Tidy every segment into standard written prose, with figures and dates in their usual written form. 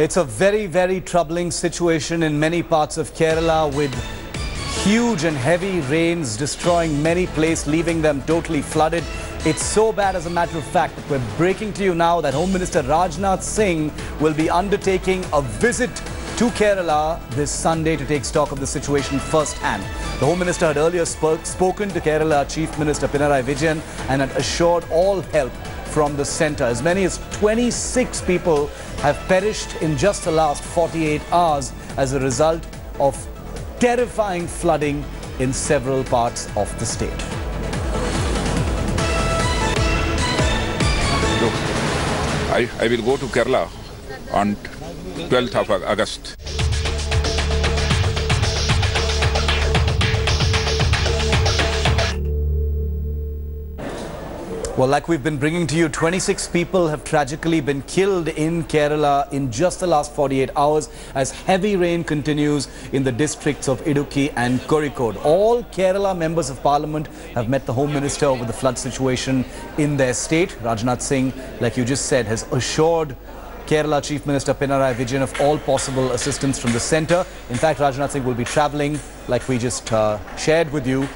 It's a very, very troubling situation in many parts of Kerala, with huge and heavy rains destroying many places, leaving them totally flooded. It's so bad, as a matter of fact, that we're breaking to you now that Home Minister Rajnath Singh will be undertaking a visit to Kerala this Sunday to take stock of the situation firsthand. The Home Minister had earlier spoken to Kerala Chief Minister Pinarayi Vijayan and had assured all help from the centre. As many as 26 people have perished in just the last 48 hours as a result of terrifying flooding in several parts of the state. I will go to Kerala on 12th of August. Well, like we've been bringing to you, 26 people have tragically been killed in Kerala in just the last 48 hours as heavy rain continues in the districts of Idukki and Kozhikode. All Kerala members of Parliament have met the Home Minister over the flood situation in their state. Rajnath Singh, like you just said, has assured Kerala Chief Minister Pinarayi Vijayan of all possible assistance from the centre. In fact, Rajnath Singh will be travelling, like we just shared with you,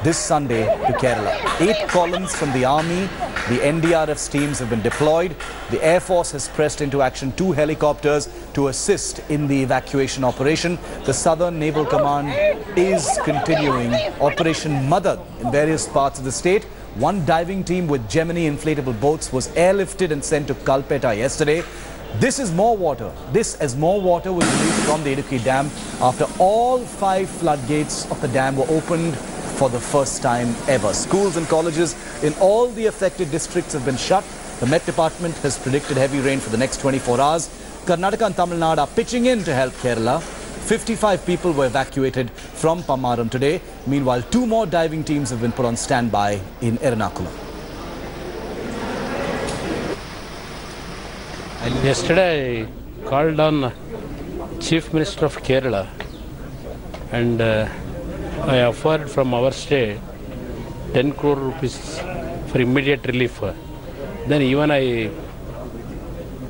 this Sunday to Kerala. 8 columns from the Army, the NDRF's teams have been deployed. The Air Force has pressed into action 2 helicopters to assist in the evacuation operation. The Southern Naval Command is continuing Operation Madad in various parts of the state. 1 diving team with Gemini inflatable boats was airlifted and sent to Kalpetta yesterday. This is more water. This as more water was released from the Idukki Dam after all 5 floodgates of the dam were opened for the first time ever. Schools and colleges in all the affected districts have been shut. The Met Department has predicted heavy rain for the next 24 hours. Karnataka and Tamil Nadu are pitching in to help Kerala. 55 people were evacuated from Pamaram today. Meanwhile, 2 more diving teams have been put on standby in Ernakulam. Yesterday, I called on Chief Minister of Kerala and I offered from our state 10 crore rupees for immediate relief. Then even I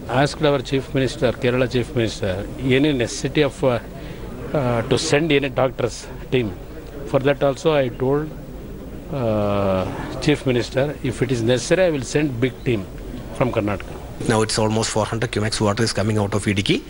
asked our Chief Minister, Kerala Chief Minister, any necessity of to send any doctors team. For that also I told Chief Minister, if it is necessary, I will send big team from Karnataka. Now it's almost 400 cubic water is coming out of Idukki.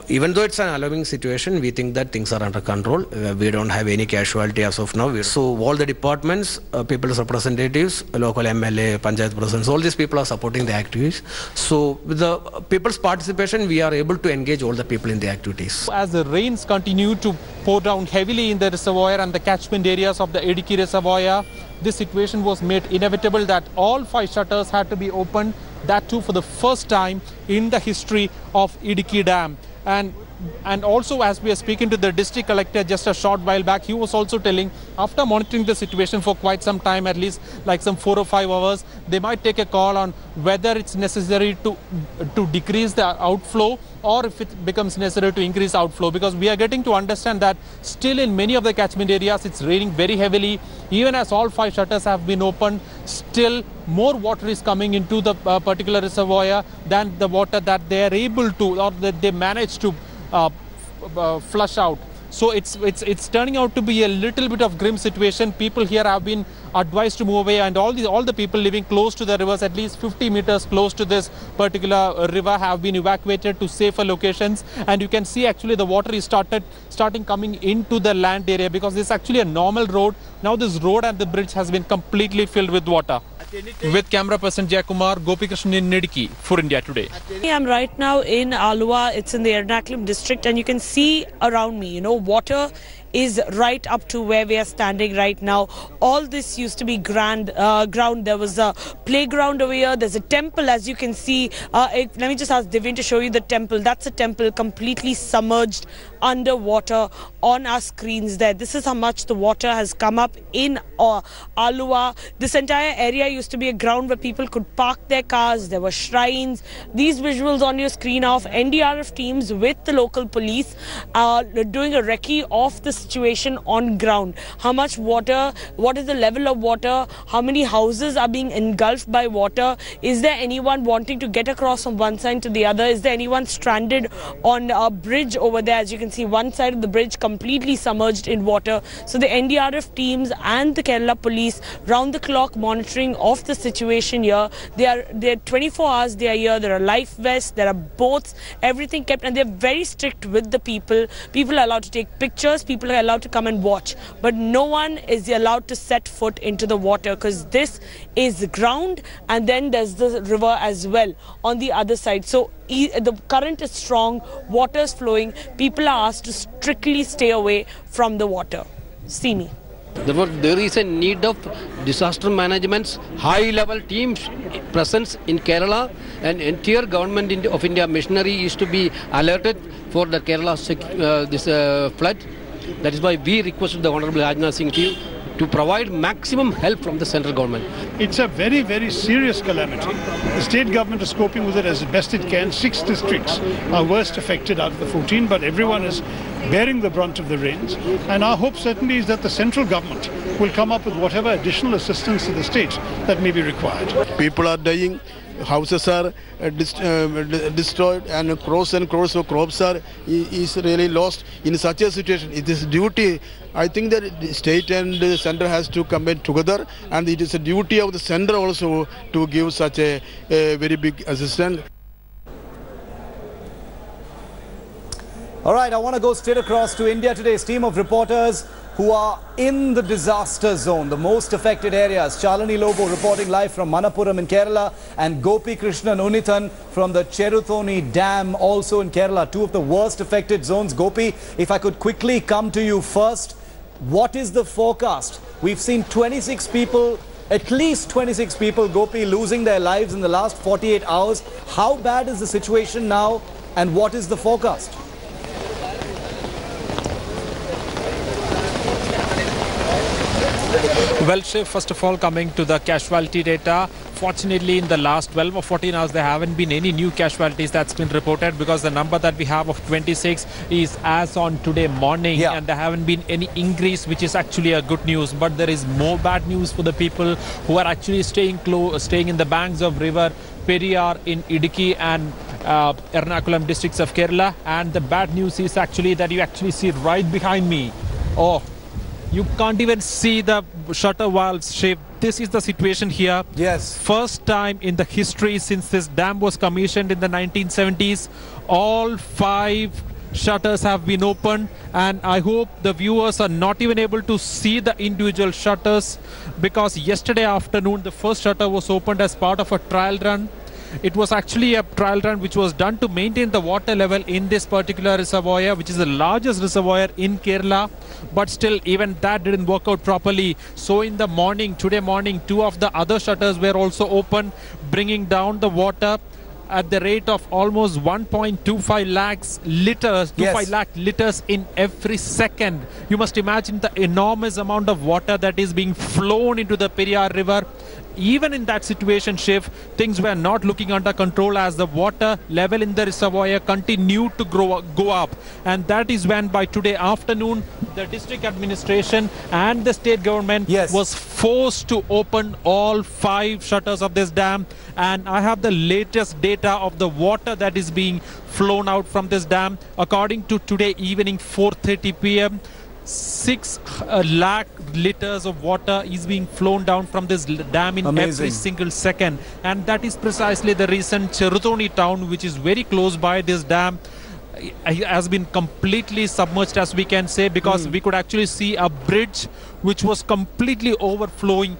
Even though it's an alarming situation, we think that things are under control. We don't have any casualty as of now. So all the departments, people's representatives, local MLA, Panchayat presidents, all these people are supporting the activities. So with the people's participation, we are able to engage all the people in the activities. As the rains continue to pour down heavily in the reservoir and the catchment areas of the Idukki reservoir, this situation was made inevitable that all 5 shutters had to be opened. That too for the first time in the history of Idukki Dam. And also, as we are speaking to the district collector just a short while back, he was also telling, after monitoring the situation for quite some time, at least like some 4 or 5 hours, they might take a call on whether it's necessary to decrease the outflow or if it becomes necessary to increase outflow, because we are getting to understand that still in many of the catchment areas it's raining very heavily. Even as all 5 shutters have been opened, still more water is coming into the particular reservoir than the water that they are able to, or that they manage to flush out. So it's turning out to be a little bit of grim situation. People here have been advised to move away, and all the people living close to the rivers, at least 50 meters close to this particular river, have been evacuated to safer locations. And you can see actually the water is starting coming into the land area, because this is actually a normal road. Now this road and the bridge has been completely filled with water. With camera person Jayakumar, Gopikrishnan in Idukki for India Today. I'm right now in Alua. It's in the Ernakulam district, and you can see around me, water is right up to where we are standing right now. All this used to be ground. There was a playground over here. There's a temple, as you can see. Let me just ask Divin to show you the temple. That's a temple completely submerged underwater on our screens there. This is how much the water has come up in Alua. This entire area used to be a ground where people could park their cars. There were shrines. These visuals on your screen of NDRF teams with the local police doing a recce of the situation on ground. How much water, what is the level of water, how many houses are being engulfed by water, is there anyone wanting to get across from one side to the other, is there anyone stranded on a bridge over there? As you can see, one side of the bridge completely submerged in water. So the NDRF teams and the Kerala police round the clock monitoring of the situation here. They're 24 hours they are here. There are life vests, there are boats, everything kept, and they're very strict with the people. People are allowed to take pictures, people are allowed to come and watch, but no one is allowed to set foot into the water, because this is ground and then there's the river as well on the other side. So the current is strong, water is flowing, people are asked to strictly stay away from the water. See me. Therefore, there is a need of disaster management's high-level teams presence in Kerala, and entire government of India machinery is to be alerted for the Kerala flood. That is why we requested the Honorable Rajnath Singh to provide maximum help from the central government. It's a very, very serious calamity. The state government is coping with it as best it can. 6 districts are worst affected out of the 14, but everyone is bearing the brunt of the rains. And our hope certainly is that the central government will come up with whatever additional assistance to the state that may be required. People are dying. Houses are destroyed, and crores of crops is really lost. In such a situation, it is duty. I think that the state and the center has to come in together, and it is a duty of the center also to give such a very big assistance. All right, I want to go straight across to India Today's team of reporters who are in the disaster zone, the most affected areas. Chalani Lobo reporting live from Manappuram in Kerala, and Gopi Krishnan Unithan from the Cheruthoni Dam, also in Kerala, two of the worst affected zones. Gopi, if I could quickly come to you first, what is the forecast? We've seen 26 people, at least 26 people, Gopi, losing their lives in the last 48 hours. How bad is the situation now, and what is the forecast? Well, Shiv, first of all, coming to the casualty data, fortunately in the last 12 or 14 hours there haven't been any new casualties that's been reported, because the number that we have of 26 is as on today morning, and there haven't been any increase, which is actually a good news. But there is more bad news for the people who are actually staying in the banks of river Periyar in Idukki and Ernakulam districts of Kerala. And the bad news is actually that you actually see right behind me. Oh, you can't even see the shutter valves shape. This is the situation here. Yes. First time in the history since this dam was commissioned in the 1970s, all 5 shutters have been opened, and I hope the viewers are not even able to see the individual shutters, because yesterday afternoon the first shutter was opened as part of a trial run. It was actually a trial run which was done to maintain the water level in this particular reservoir, which is the largest reservoir in Kerala. But still, even that didn't work out properly. So in the morning, today morning, 2 of the other shutters were also open, bringing down the water at the rate of almost 1.25 lakhs liters, 25 lakh liters in every second. You must imagine the enormous amount of water that is being flown into the Periyar River. Even in that situation, Shiv, things were not looking under control as the water level in the reservoir continued to go up. And that is when by today afternoon, the district administration and the state government was forced to open all 5 shutters of this dam. And I have the latest data of the water that is being flown out from this dam. According to today evening 4:30 p.m., 6 lakh liters of water is being flown down from this dam in every single second. And that is precisely the reason Cheruthoni town, which is very close by this dam, has been completely submerged, as we can say, because we could actually see a bridge which was completely overflowing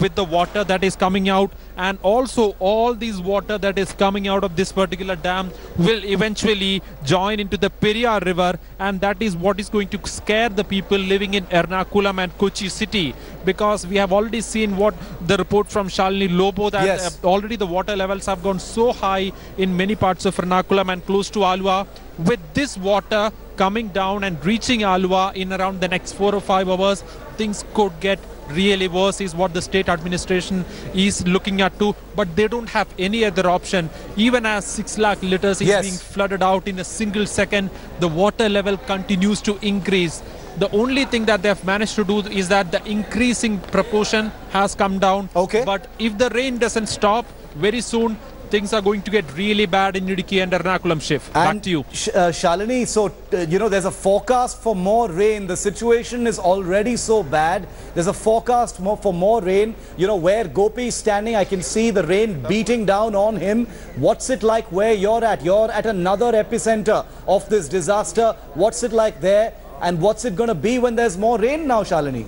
with the water that is coming out. And also all this water that is coming out of this particular dam will eventually join into the Periyar River, and that is what is going to scare the people living in Ernakulam and Kochi city, because we have already seen what the report from Shalini Lobo that already the water levels have gone so high in many parts of Ernakulam and close to Alua. With this water coming down and reaching Alua in around the next 4 or 5 hours, things could get really worse, is what the state administration is looking at too. But they don't have any other option. Even as 6 lakh liters is being flooded out in a single second, the water level continues to increase. The only thing that they have managed to do is that the increasing proportion has come down. Okay. But if the rain doesn't stop, very soon things are going to get really bad in Idukki and Ernakulam, Shiv. Back to you. Shalini, so, there's a forecast for more rain. The situation is already so bad. There's a forecast for more rain. Where Gopi is standing, I can see the rain beating down on him. What's it like where you're at? You're at another epicenter of this disaster. What's it like there? And what's it going to be when there's more rain now, Shalini?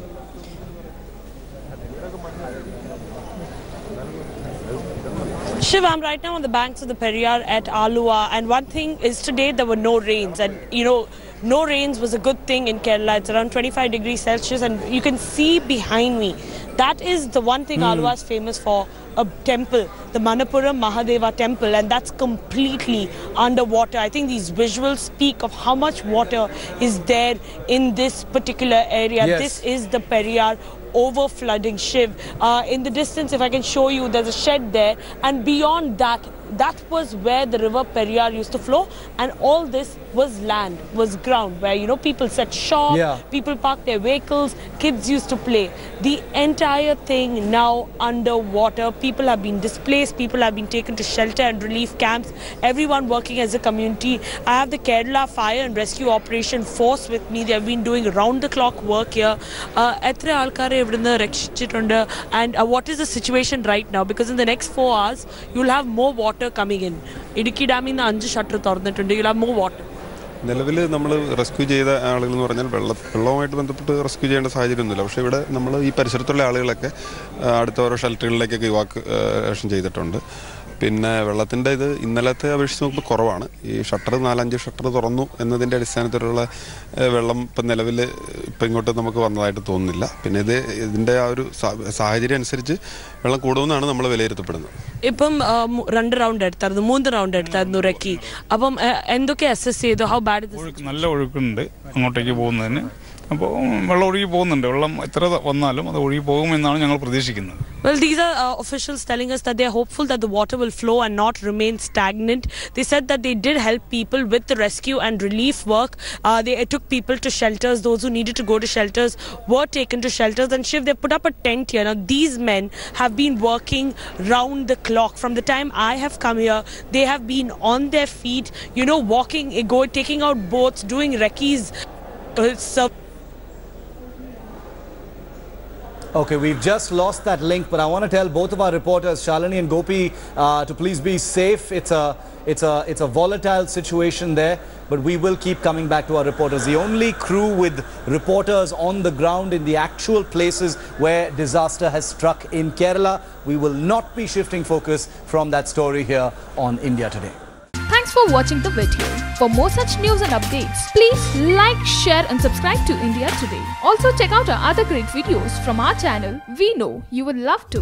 Shiv, I'm right now on the banks of the Periyar at Alua, and one thing is today there were no rains, and no rains was a good thing in Kerala. It's around 25 degrees Celsius, and you can see behind me, that is the one thing Alua is famous for, a temple, the Manapuram Mahadeva temple, and that's completely underwater. I think these visuals speak of how much water is there in this particular area. Yes. This is the Periyar over flooding, Shiv. In the distance, if I can show you, there's a shed there, and beyond that, that was where the river Periyar used to flow, and all this was land, was ground, where people set shop, people parked their vehicles, kids used to play. The entire thing now underwater. People have been displaced, people have been taken to shelter and relief camps, everyone working as a community. I have the Kerala Fire and Rescue Operation Force with me. They have been doing round-the-clock work here. And what is the situation right now? Because in the next 4 hours, you'll have more water coming in. Idukki Dam in the 5 shutter thornattunde. You'll have more water. നിലവിൽ നമ്മൾ rescue ചെയ്ത ആളുകൾ എന്ന് പറഞ്ഞാൽ വെള്ളവുമായിട്ട് ബന്ധപ്പെട്ട് rescue ചെയ്യേണ്ട സാഹചര്യമൊന്നുമില്ല. പക്ഷേ ഇവിടെ നമ്മൾ ഈ പരിസരത്തുള്ള ആളുകളൊക്കെ അടുത്ത ഓരോ ഷെൽട്ടറുകളിലേക്കൊക്കെ ഇവാക്യുവേഷൻ ചെയ്തിട്ടുണ്ട്. പിന്നെ വെള്ളത്തിൻ്റെ ഇത് ഇന്നലത്തെ അപേക്ഷിച്ച് നോക്കുമ്പോൾ കുറവാണ്. ഈ ഷട്ടർ 4-5 ഷട്ടർ തുറന്നു എന്നതിൻ്റെ അടിസ്ഥാനത്തിലുള്ള വെള്ളം ഇപ്പം നിലവിൽ ഇപ്പം ഇങ്ങോട്ട് നമുക്ക് വന്നതായിട്ട് തോന്നുന്നില്ല. പിന്നെ ഇതിൻ്റെ ആ ഒരു സാഹചര്യം അനുസരിച്ച് വെള്ളം കൂടുമെന്നാണ് നമ്മൾ വിലയിരുത്തപ്പെടുന്നത്. ഇപ്പം 2 റൗണ്ട് എടുത്തായിരുന്നു, 3 റൗണ്ട് എടുത്തായിരുന്നു റെക്കി. അപ്പം എന്തൊക്കെ അസസ് ചെയ്തു? ഹൗ ബാഡ് ഇത്? നല്ല ഒഴുക്കുണ്ട് അങ്ങോട്ടേക്ക് പോകുന്നതിന്. അപ്പോൾ വെള്ളം ഒഴുകി പോകുന്നുണ്ട്. വെള്ളം എത്ര വന്നാലും അത് ഒഴുകി പോകുമെന്നാണ് ഞങ്ങൾ പ്രതീക്ഷിക്കുന്നത്. Well, these are officials telling us that they are hopeful that the water will flow and not remain stagnant. They said that they did help people with the rescue and relief work. They took people to shelters. Those who needed to go to shelters were taken to shelters. And Shiv, they put up a tent here. Now, these men have been working round the clock. From the time I have come here, they have been on their feet, walking, taking out boats, doing recce's. Okay, we've just lost that link, but I want to tell both of our reporters, Shalini and Gopi, to please be safe. It's a volatile situation there, but we will keep coming back to our reporters. The only crew with reporters on the ground in the actual places where disaster has struck in Kerala. We will not be shifting focus from that story here on India Today. Thanks for watching the video. For more such news and updates, please like, share and subscribe to India Today. Also check out our other great videos from our channel. We know you will love to.